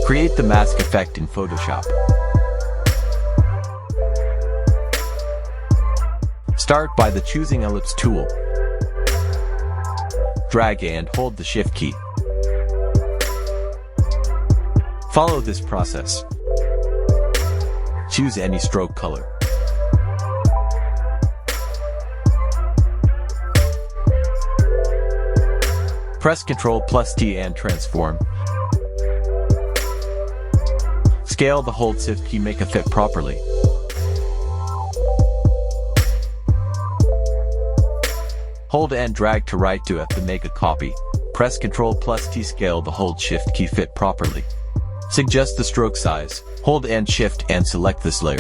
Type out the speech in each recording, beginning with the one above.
Create the mask effect in Photoshop. Start by choosing ellipse tool. Drag and hold the shift key. Follow this process. Choose any stroke color. Press Ctrl+T and transform. Scale the hold shift key, make it fit properly. Hold and drag to right to make a copy. Press Ctrl+T, scale the hold shift key, fit properly. Suggest the stroke size. Hold and shift and select this layer.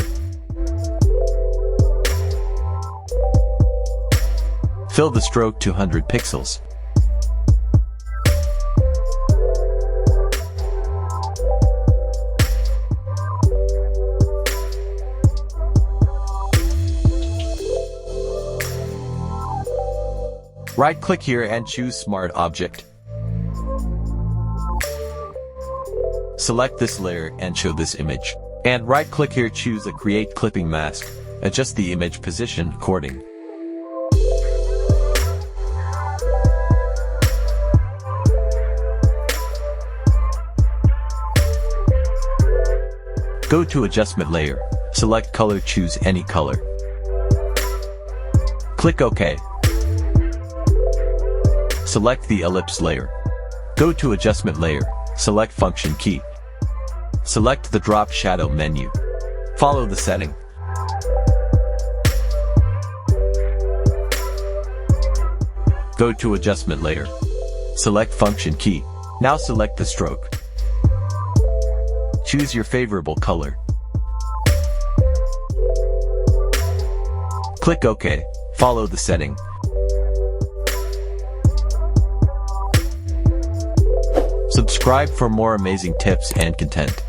Fill the stroke to 100 pixels. Right-click here and choose Smart Object. Select this layer and show this image. And right-click here, choose a Create Clipping Mask. Adjust the image position according. Go to Adjustment Layer. Select Color, choose any color. Click OK. Select the ellipse layer. Go to Adjustment Layer. Select Function key. Select the Drop Shadow menu. Follow the setting. Go to Adjustment Layer. Select Function key. Now select the stroke. Choose your favorable color. Click OK. Follow the setting. Subscribe for more amazing tips and content.